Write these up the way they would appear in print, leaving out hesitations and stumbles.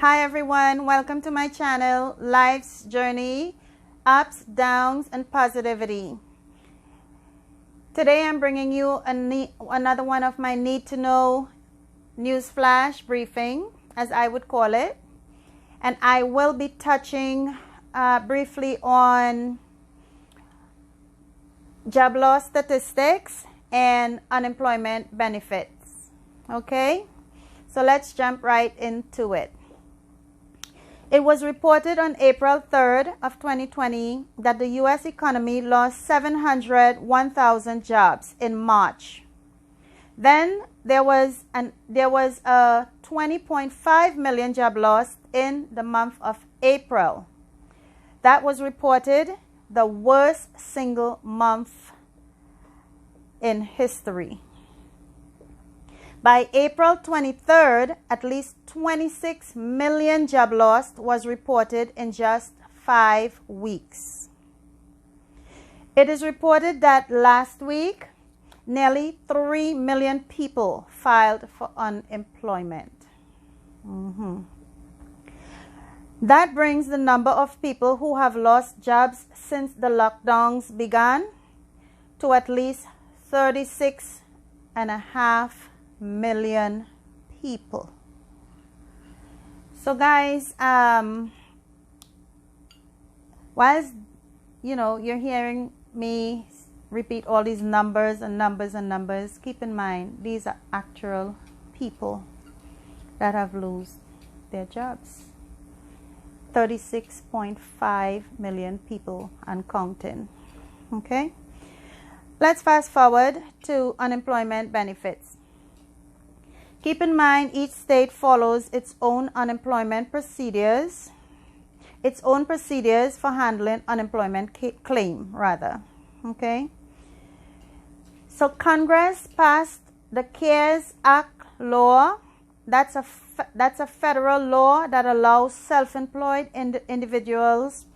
Hi everyone, welcome to my channel, Life's Journey, Ups, Downs, and Positivity. Today I'm bringing you another one of my need to know news flash briefing, as I would call it. And I will be touching briefly on job loss statistics and unemployment benefits. Okay, so let's jump right into it. It was reported on April 3rd of 2020 that the U.S. economy lost 701,000 jobs in March. Then there was a 20.5 million job loss in the month of April. That was reported the worst single month in history. By April 23rd, at least 26 million job loss was reported in just 5 weeks. It is reported that last week, nearly 3 million people filed for unemployment. That brings the number of people who have lost jobs since the lockdowns began to at least 36.5 million people. So guys, whilst you're hearing me repeat all these numbers and numbers, keep in mind these are actual people that have lost their jobs. 36.5 million people and counting. Okay, let's fast forward to unemployment benefits. Keep in mind, each state follows its own unemployment procedures, for handling unemployment claim, rather. Okay. So Congress passed the CARES Act law. That's a federal law that allows self-employed individuals,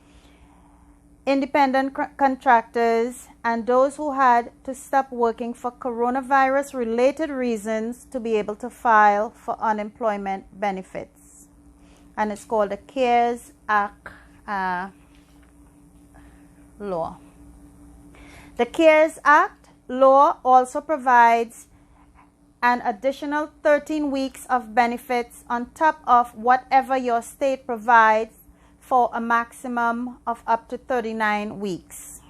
independent contractors, and those who had to stop working for coronavirus-related reasons to be able to file for unemployment benefits. And it's called the CARES Act law. The CARES Act law also provides an additional 13 weeks of benefits on top of whatever your state provides, for a maximum of up to 39 weeks.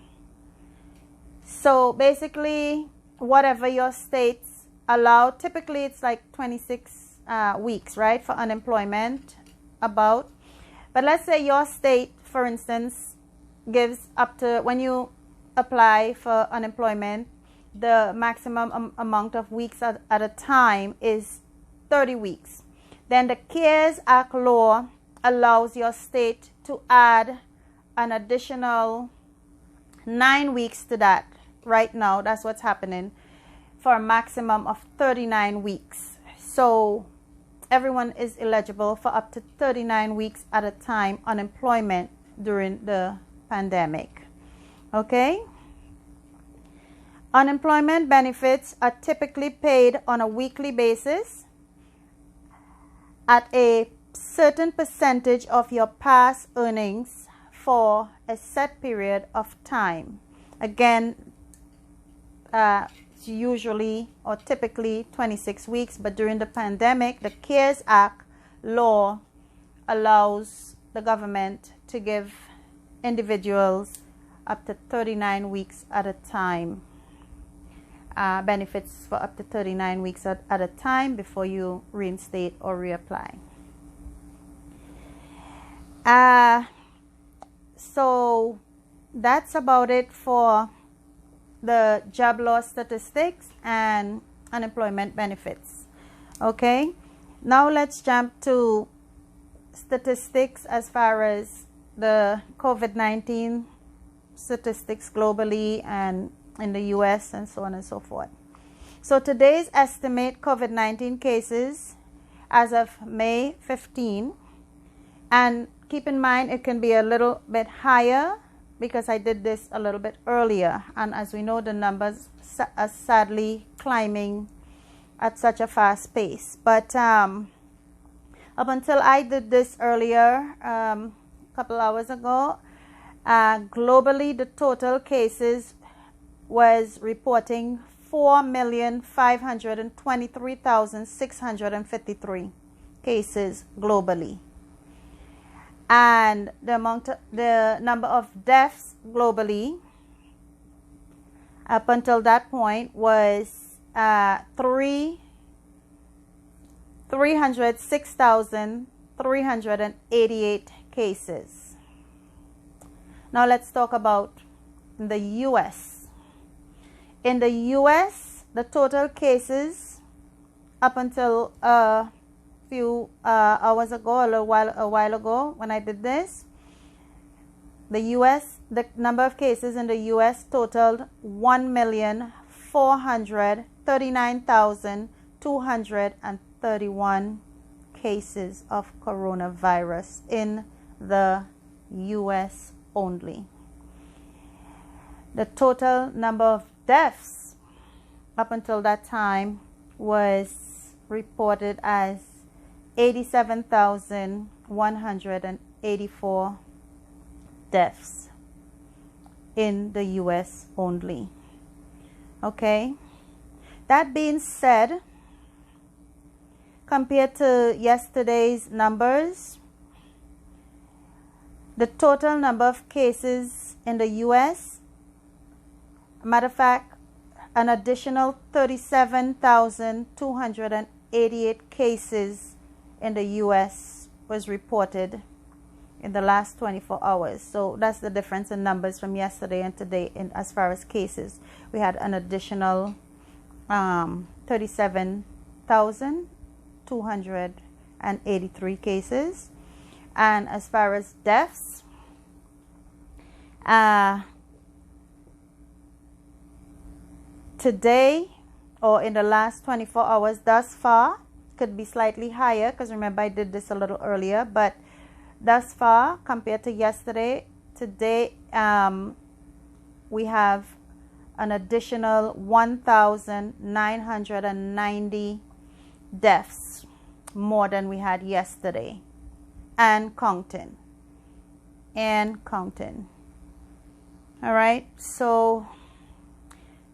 So basically, whatever your states allow, typically it's like 26 weeks, right, for unemployment, about. But let's say your state, for instance, gives up to, when you apply for unemployment, the maximum amount of weeks at a time is 30 weeks. Then the CARES Act law allows your state to add an additional 9 weeks to that. Right now, that's what's happening, for a maximum of 39 weeks. So everyone is eligible for up to 39 weeks at a time unemployment during the pandemic. Okay? Unemployment benefits are typically paid on a weekly basis at a certain percentage of your past earnings for a set period of time. Again, it's usually or typically 26 weeks, but during the pandemic, the CARES Act law allows the government to give individuals up to 39 weeks at a time, benefits for up to 39 weeks at a time before you reinstate or reapply. So that's about it for the job loss statistics and unemployment benefits. Okay, now let's jump to statistics as far as the COVID-19 statistics globally and in the US and so on and so forth. So today's estimate COVID-19 cases as of May 15, and keep in mind it can be a little bit higher because I did this a little bit earlier, and as we know, the numbers are sadly climbing at such a fast pace. But Up until I did this earlier, a couple hours ago, globally the total cases was reporting 4,523,653 cases globally. And the number of deaths globally up until that point was 306,388 cases. Now let's talk about the US. In the US, the total cases up until a few hours ago, a while ago when I did this, the number of cases in the US totaled 1,439,231 cases of coronavirus in the US only. The total number of deaths up until that time was reported as 87,184 deaths in the US only. Okay, that being said, compared to yesterday's numbers, the total number of cases in the US, matter of fact, an additional 37,288 cases in the US was reported in the last 24 hours. So that's the difference in numbers from yesterday and today. In as far as cases, we had an additional 37,283 cases. And as far as deaths, today, or in the last 24 hours thus far, could be slightly higher because remember I did this a little earlier, but thus far compared to yesterday, today we have an additional 1,990 deaths more than we had yesterday, and counting. All right, so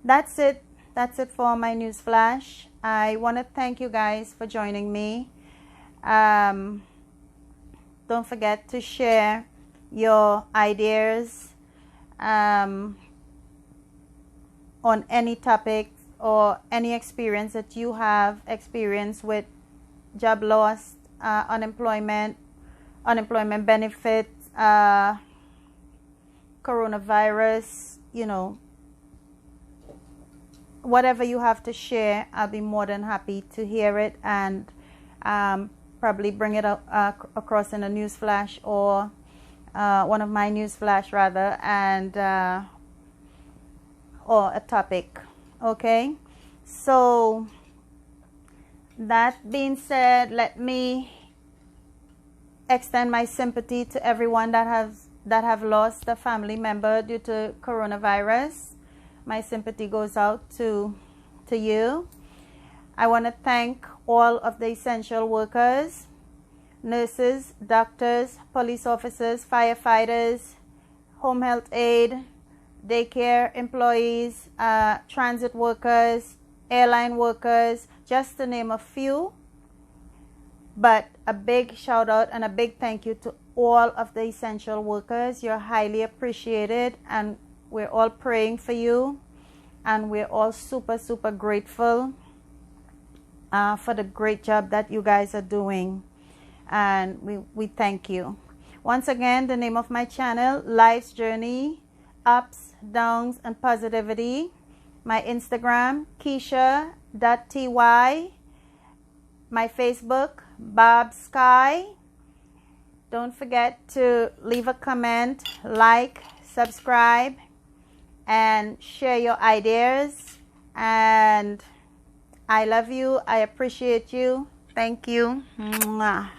that's it for my news flash. I want to thank you guys for joining me. Don't forget to share your ideas on any topic or any experience that you have experienced with job loss, unemployment benefits, coronavirus, whatever you have to share. I'll be more than happy to hear it and probably bring it up across in a news flash or one of my news flash rather, and or a topic. Okay, so that being said, let me extend my sympathy to everyone that have lost a family member due to coronavirus. My sympathy goes out to you. I want to thank all of the essential workers, nurses, doctors, police officers, firefighters, home health aid, daycare employees, transit workers, airline workers, just to name a few. But a big shout out and a big thank you to all of the essential workers. You're highly appreciated, and we're all praying for you, and we're all super grateful for the great job that you guys are doing, and we thank you. Once again, the name of my channel, Life's Journey, Ups, Downs, and Positivity. My Instagram, Keisha.ty. My Facebook, Bob Sky. Don't forget to leave a comment, like, subscribe, and share your ideas. And I love you. I appreciate you. Thank you. Mwah.